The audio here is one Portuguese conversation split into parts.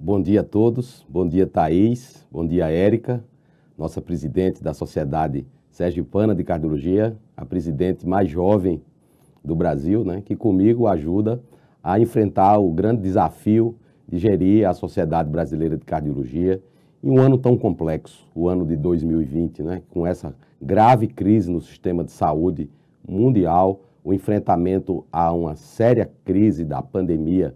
Bom dia a todos, bom dia Thaís, bom dia Érica, nossa presidente da Sociedade Sergipana de Cardiologia, a presidente mais jovem do Brasil, né, que comigo ajuda a enfrentar o grande desafio de gerir a Sociedade Brasileira de Cardiologia em um ano tão complexo, o ano de 2020, né, com essa grave crise no sistema de saúde mundial, o enfrentamento a uma séria crise da pandemia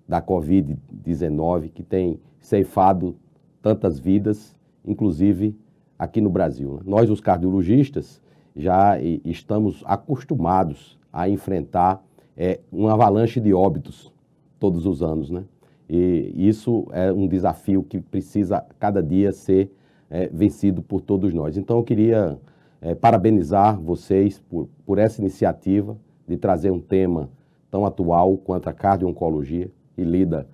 da Covid-19, que tem ceifado tantas vidas, inclusive aqui no Brasil. Nós, os cardiologistas, já estamos acostumados a enfrentar uma avalanche de óbitos todos os anos, né? E isso é um desafio que precisa, cada dia, ser vencido por todos nós. Então, eu queria parabenizar vocês por essa iniciativa de trazer um tema tão atual quanto a cardio-oncologia, e lida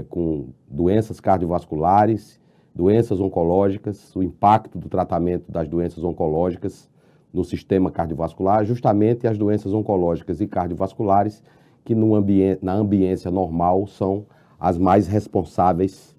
com doenças cardiovasculares, doenças oncológicas, o impacto do tratamento das doenças oncológicas no sistema cardiovascular, justamente as doenças oncológicas e cardiovasculares que na ambiência normal são as mais responsáveis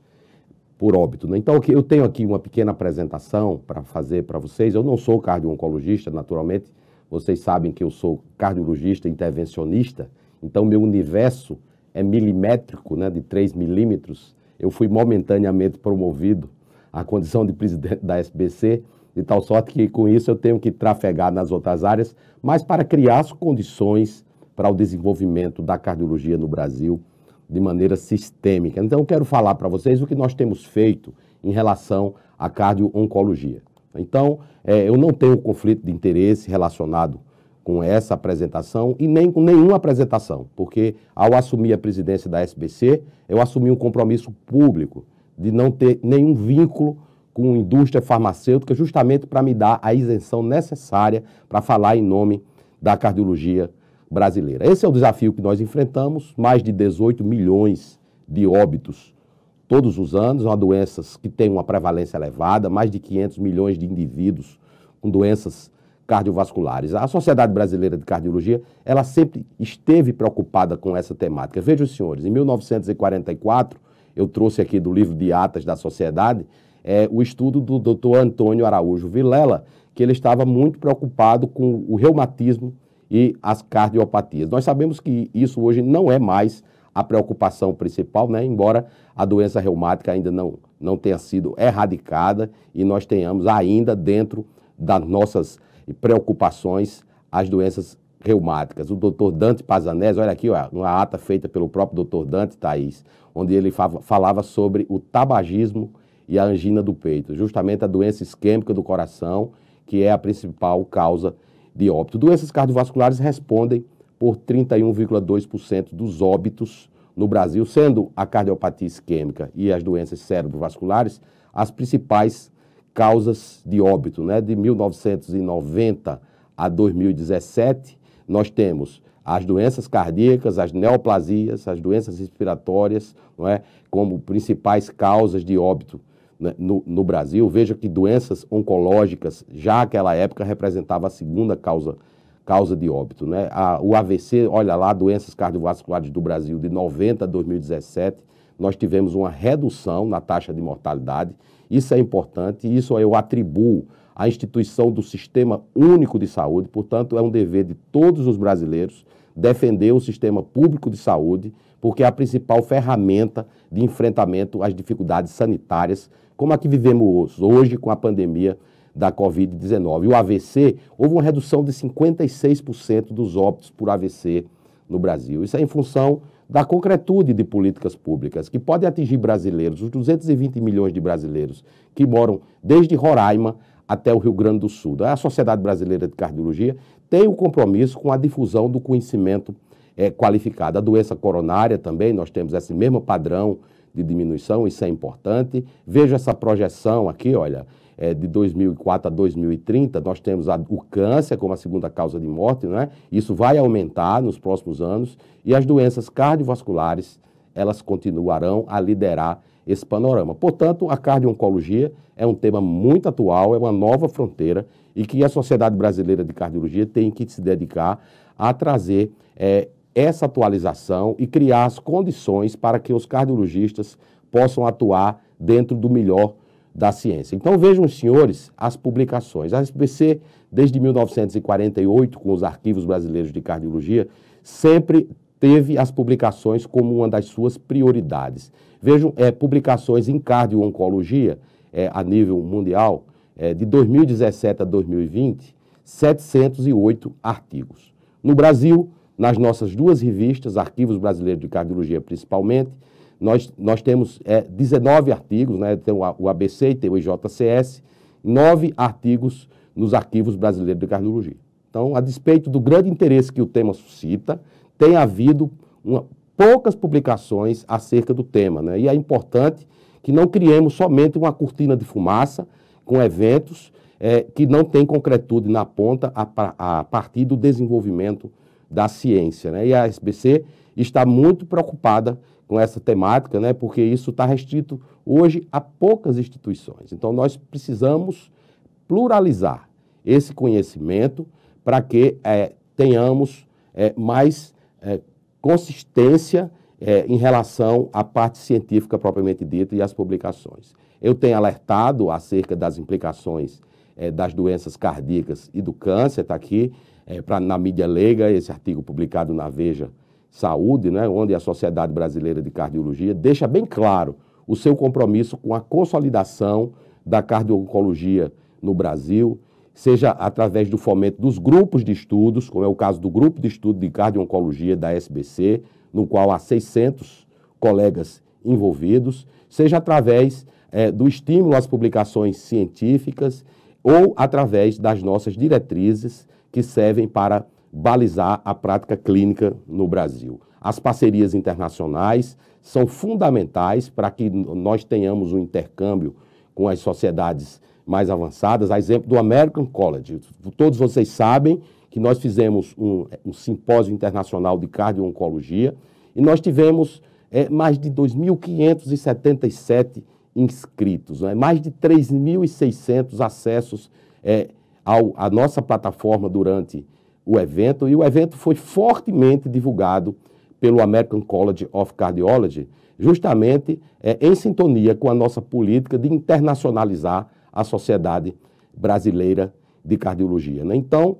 por óbito, né? Então, eu tenho aqui uma pequena apresentação para fazer para vocês. Eu não sou cardio-oncologista, naturalmente, vocês sabem que eu sou cardiologista intervencionista, então meu universo é milimétrico, né, de 3 milímetros. Eu fui momentaneamente promovido à condição de presidente da SBC, de tal sorte que com isso eu tenho que trafegar nas outras áreas, mas para criar as condições para o desenvolvimento da cardiologia no Brasil de maneira sistêmica. Então eu quero falar para vocês o que nós temos feito em relação à cardio-oncologia. Então, eu não tenho conflito de interesse relacionado com essa apresentação e nem com nenhuma apresentação, porque ao assumir a presidência da SBC, eu assumi um compromisso público de não ter nenhum vínculo com a indústria farmacêutica, justamente para me dar a isenção necessária para falar em nome da cardiologia brasileira. Esse é o desafio que nós enfrentamos, mais de 18 milhões de óbitos todos os anos, uma doença que tem uma prevalência elevada, mais de 500 milhões de indivíduos com doenças cardiovasculares. A Sociedade Brasileira de Cardiologia, ela sempre esteve preocupada com essa temática. Vejam, senhores, em 1944, eu trouxe aqui do livro de atas da Sociedade, o estudo do Dr. Antônio Araújo Vilela, que ele estava muito preocupado com o reumatismo e as cardiopatias. Nós sabemos que isso hoje não é mais a preocupação principal, né? Embora a doença reumática ainda não tenha sido erradicada e nós tenhamos ainda dentro das nossas preocupações as doenças reumáticas. O doutor Dante Pazanese, olha aqui, ó, uma ata feita pelo próprio doutor Dante, Thaís, onde ele falava sobre o tabagismo e a angina do peito, justamente a doença isquêmica do coração, que é a principal causa de óbito. Doenças cardiovasculares respondem por 31,2% dos óbitos no Brasil, sendo a cardiopatia isquêmica e as doenças cerebrovasculares as principais causas de óbito, né? De 1990 a 2017, nós temos as doenças cardíacas, as neoplasias, as doenças respiratórias, não é? Como principais causas de óbito, né, no Brasil. Veja que doenças oncológicas, já naquela época, representava a segunda causa de óbito, né? O AVC, olha lá, doenças cardiovasculares do Brasil, de 90 a 2017, nós tivemos uma redução na taxa de mortalidade. Isso é importante, isso eu atribuo à instituição do Sistema Único de Saúde. Portanto, é um dever de todos os brasileiros defender o sistema público de saúde, porque é a principal ferramenta de enfrentamento às dificuldades sanitárias, como a que vivemos hoje com a pandemia da Covid-19. O AVC, houve uma redução de 56% dos óbitos por AVC no Brasil. Isso é em função da concretude de políticas públicas, que podem atingir brasileiros, os 220 milhões de brasileiros que moram desde Roraima até o Rio Grande do Sul. A Sociedade Brasileira de Cardiologia tem o compromisso com a difusão do conhecimento qualificado. A doença coronária também, nós temos esse mesmo padrão de diminuição, isso é importante. Veja essa projeção aqui, olha, de 2004 a 2030, nós temos o câncer como a segunda causa de morte, né? Isso vai aumentar nos próximos anos e as doenças cardiovasculares, elas continuarão a liderar esse panorama. Portanto, a cardio-oncologia é um tema muito atual, é uma nova fronteira e que a Sociedade Brasileira de Cardiologia tem que se dedicar a trazer essa atualização e criar as condições para que os cardiologistas possam atuar dentro do melhor da ciência. Então vejam, senhores, as publicações. A SBC, desde 1948, com os Arquivos Brasileiros de Cardiologia, sempre teve as publicações como uma das suas prioridades. Vejam, publicações em cardio-oncologia, a nível mundial, de 2017 a 2020, 708 artigos. No Brasil, nas nossas duas revistas, Arquivos Brasileiros de Cardiologia principalmente, nós temos 19 artigos, né? Tem o ABC e tem o IJCS, 9 artigos nos Arquivos Brasileiros de Cardiologia. Então, a despeito do grande interesse que o tema suscita, tem havido poucas publicações acerca do tema, né? E é importante que não criemos somente uma cortina de fumaça com eventos que não têm concretude na ponta a partir do desenvolvimento da ciência, né? E a SBC está muito preocupada com essa temática, né? Porque isso está restrito hoje a poucas instituições. Então, nós precisamos pluralizar esse conhecimento para que tenhamos mais consistência em relação à parte científica propriamente dita e às publicações. Eu tenho alertado acerca das implicações das doenças cardíacas e do câncer, está aqui na mídia leiga, esse artigo publicado na Veja Saúde, né, onde a Sociedade Brasileira de Cardiologia deixa bem claro o seu compromisso com a consolidação da cardio-oncologia no Brasil, seja através do fomento dos grupos de estudos, como é o caso do Grupo de Estudo de Cardio-Oncologia da SBC, no qual há 600 colegas envolvidos, seja através do estímulo às publicações científicas ou através das nossas diretrizes que servem para balizar a prática clínica no Brasil. As parcerias internacionais são fundamentais para que nós tenhamos um intercâmbio com as sociedades mais avançadas, a exemplo do American College. Todos vocês sabem que nós fizemos um simpósio internacional de cardio-oncologia e nós tivemos mais de 2.577 inscritos, né? Mais de 3.600 acessos à nossa plataforma durante o evento, e o evento foi fortemente divulgado pelo American College of Cardiology, justamente em sintonia com a nossa política de internacionalizar a Sociedade Brasileira de Cardiologia, né? Então,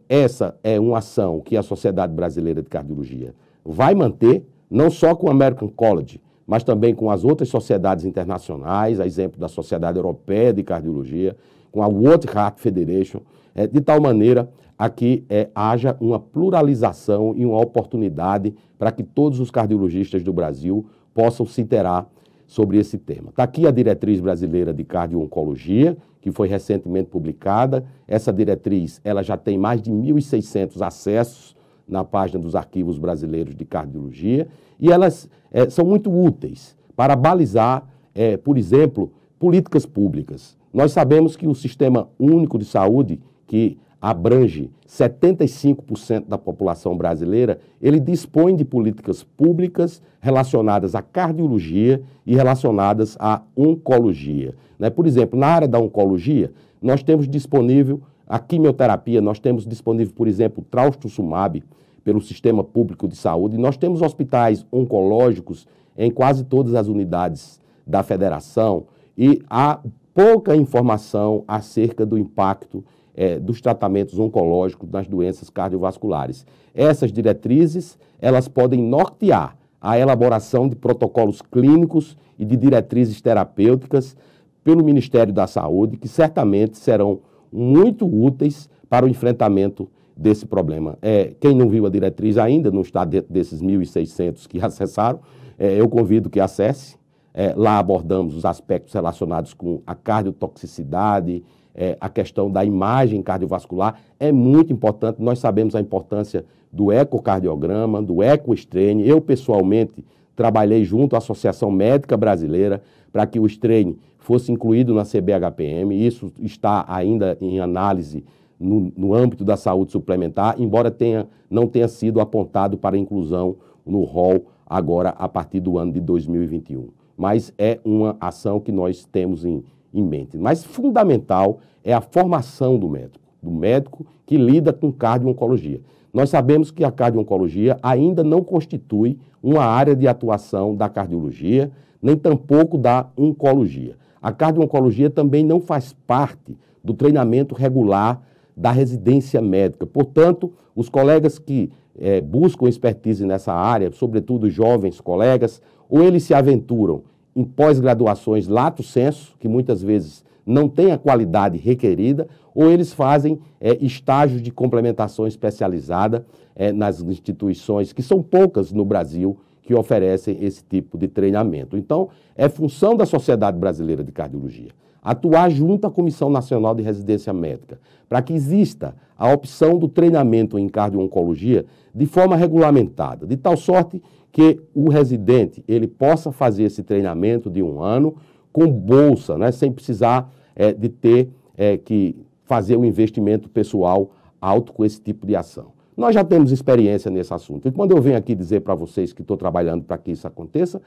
essa é uma ação que a Sociedade Brasileira de Cardiologia vai manter, não só com o American College, mas também com as outras sociedades internacionais, a exemplo da Sociedade Europeia de Cardiologia, com a World Heart Federation, de tal maneira a que haja uma pluralização e uma oportunidade para que todos os cardiologistas do Brasil possam se interar sobre esse tema. Está aqui a Diretriz Brasileira de Cardio-Oncologia, que foi recentemente publicada. Essa diretriz ela já tem mais de 1.600 acessos na página dos Arquivos Brasileiros de Cardiologia, e elas são muito úteis para balizar, por exemplo, políticas públicas. Nós sabemos que o Sistema Único de Saúde, que abrange 75% da população brasileira, ele dispõe de políticas públicas relacionadas à cardiologia e relacionadas à oncologia, né? Por exemplo, na área da oncologia, nós temos disponível a quimioterapia, nós temos disponível, por exemplo, o trastuzumab pelo Sistema Público de Saúde, e nós temos hospitais oncológicos em quase todas as unidades da federação, e há pouca informação acerca do impacto dos tratamentos oncológicos nas doenças cardiovasculares. Essas diretrizes, elas podem nortear a elaboração de protocolos clínicos e de diretrizes terapêuticas pelo Ministério da Saúde, que certamente serão muito úteis para o enfrentamento desse problema. Quem não viu a diretriz ainda, não está dentro desses 1.600 que acessaram, eu convido que acesse. Lá abordamos os aspectos relacionados com a cardiotoxicidade, a questão da imagem cardiovascular. É muito importante, nós sabemos a importância do ecocardiograma, do ecostrain. Eu, pessoalmente, trabalhei junto à Associação Médica Brasileira para que o strain fosse incluído na CBHPM. Isso está ainda em análise no âmbito da saúde suplementar, embora não tenha sido apontado para inclusão no rol agora a partir do ano de 2021. Mas é uma ação que nós temos em mente. Mas fundamental é a formação do médico que lida com cardio-oncologia. Nós sabemos que a cardio-oncologia ainda não constitui uma área de atuação da cardiologia, nem tampouco da oncologia. A cardio-oncologia também não faz parte do treinamento regular da residência médica. Portanto, os colegas que buscam expertise nessa área, sobretudo jovens colegas, ou eles se aventuram em pós-graduações lato sensu, que muitas vezes não têm a qualidade requerida, ou eles fazem estágios de complementação especializada nas instituições, que são poucas no Brasil, que oferecem esse tipo de treinamento. Então, é função da Sociedade Brasileira de Cardiologia atuar junto à Comissão Nacional de Residência Médica, para que exista a opção do treinamento em cardio-oncologia de forma regulamentada, de tal sorte que o residente ele possa fazer esse treinamento de 1 ano com bolsa, né, sem precisar de ter que fazer um investimento pessoal alto com esse tipo de ação. Nós já temos experiência nesse assunto. E quando eu venho aqui dizer para vocês que estou trabalhando para que isso aconteça,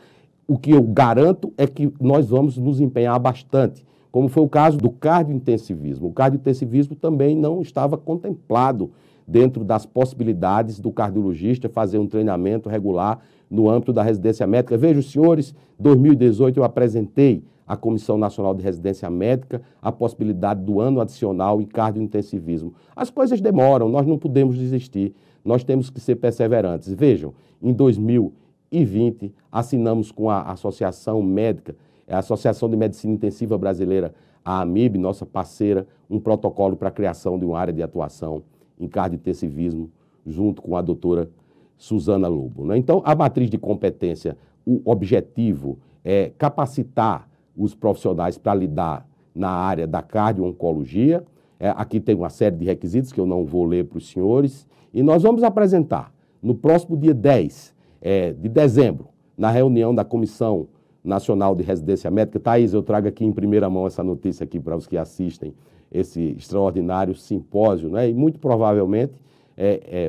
o que eu garanto é que nós vamos nos empenhar bastante, como foi o caso do cardiointensivismo. O cardiointensivismo também não estava contemplado dentro das possibilidades do cardiologista fazer um treinamento regular no âmbito da residência médica. Vejam, senhores, em 2018 eu apresentei à Comissão Nacional de Residência Médica a possibilidade do ano adicional em cardiointensivismo. As coisas demoram, nós não podemos desistir, nós temos que ser perseverantes. Vejam, em 2020 assinamos com a Associação Médica, a Associação de Medicina Intensiva Brasileira, a AMIB, nossa parceira, um protocolo para a criação de uma área de atuação em cardiointensivismo, junto com a doutora Suzana Lobo, né? Então, a matriz de competência, o objetivo é capacitar os profissionais para lidar na área da cardio-oncologia. Aqui tem uma série de requisitos que eu não vou ler para os senhores. E nós vamos apresentar no próximo dia 10 de dezembro, na reunião da Comissão Nacional de Residência Médica. Thaís, eu trago aqui em primeira mão essa notícia aqui para os que assistem esse extraordinário simpósio, né? E muito provavelmente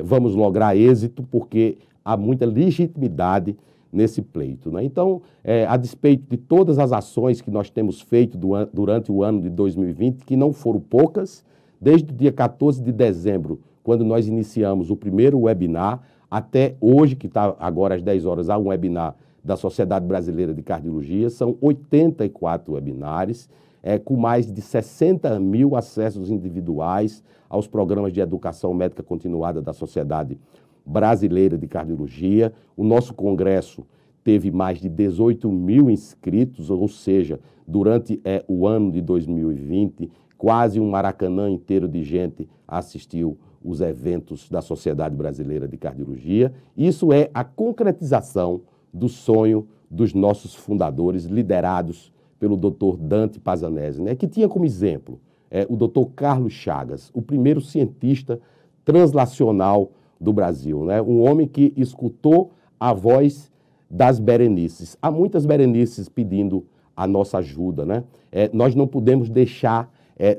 vamos lograr êxito, porque há muita legitimidade nesse pleito, né? Então, a despeito de todas as ações que nós temos feito durante o ano de 2020, que não foram poucas, desde o dia 14 de dezembro, quando nós iniciamos o primeiro webinar, até hoje, que está agora às 10 horas, há um webinar da Sociedade Brasileira de Cardiologia, são 84 webinários, com mais de 60 mil acessos individuais aos programas de educação médica continuada da Sociedade Brasileira de Cardiologia. O nosso congresso teve mais de 18 mil inscritos, ou seja, durante o ano de 2020, quase um Maracanã inteiro de gente assistiu os eventos da Sociedade Brasileira de Cardiologia. Isso é a concretização do sonho dos nossos fundadores, liderados pelo Dr. Dante Pazanese, né, que tinha como exemplo o Dr. Carlos Chagas, o primeiro cientista translacional do Brasil, né, um homem que escutou a voz das Berenices. Há muitas Berenices pedindo a nossa ajuda, né? Nós não podemos deixar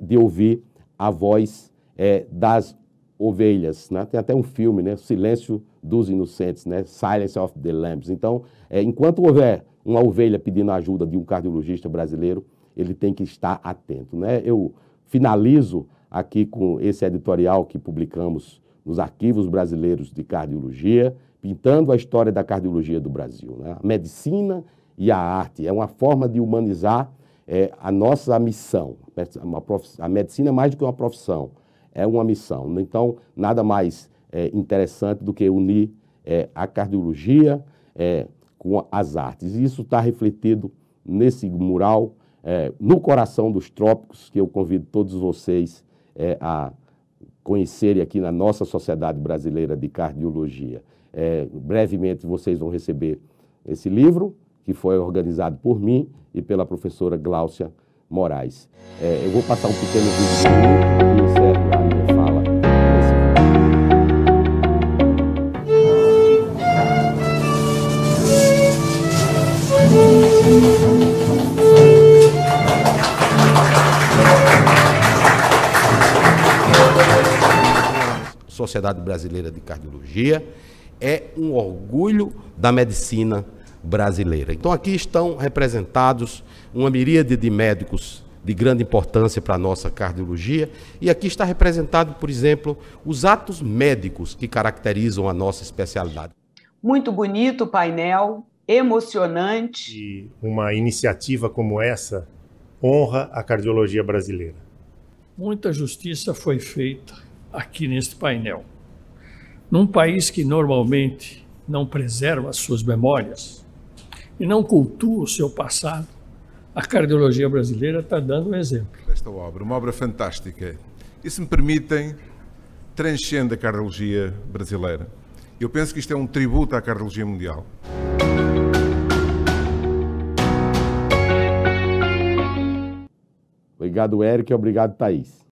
de ouvir a voz das ovelhas, né? Tem até um filme, né? Silêncio dos Inocentes, né? Silence of the Lambs. Então, enquanto houver uma ovelha pedindo a ajuda de um cardiologista brasileiro, ele tem que estar atento, né? Eu finalizo aqui com esse editorial que publicamos nos Arquivos Brasileiros de Cardiologia, pintando a história da cardiologia do Brasil, né? A medicina e a arte é uma forma de humanizar a nossa missão. A medicina é mais do que uma profissão, é uma missão. Então, nada mais interessante do que unir a cardiologia com as artes. E isso está refletido nesse mural, no coração dos trópicos, que eu convido todos vocês a conhecerem aqui na nossa Sociedade Brasileira de Cardiologia. Brevemente vocês vão receber esse livro, que foi organizado por mim e pela professora Gláucia Moraes. Eu vou passar um pequeno vídeo e encerro a minha fala. Sociedade Brasileira de Cardiologia é um orgulho da medicina brasileira. Então aqui estão representados uma miríade de médicos de grande importância para a nossa cardiologia. E aqui está representado, por exemplo, os atos médicos que caracterizam a nossa especialidade. Muito bonito o painel, emocionante. E uma iniciativa como essa honra a cardiologia brasileira. Muita justiça foi feita aqui neste painel. Num país que normalmente não preserva as suas memórias e não cultua o seu passado, a cardiologia brasileira está dando um exemplo. Esta obra, uma obra fantástica, e se me permitem, transcende a cardiologia brasileira. Eu penso que isto é um tributo à cardiologia mundial. Obrigado, Érico, e obrigado, Thaís.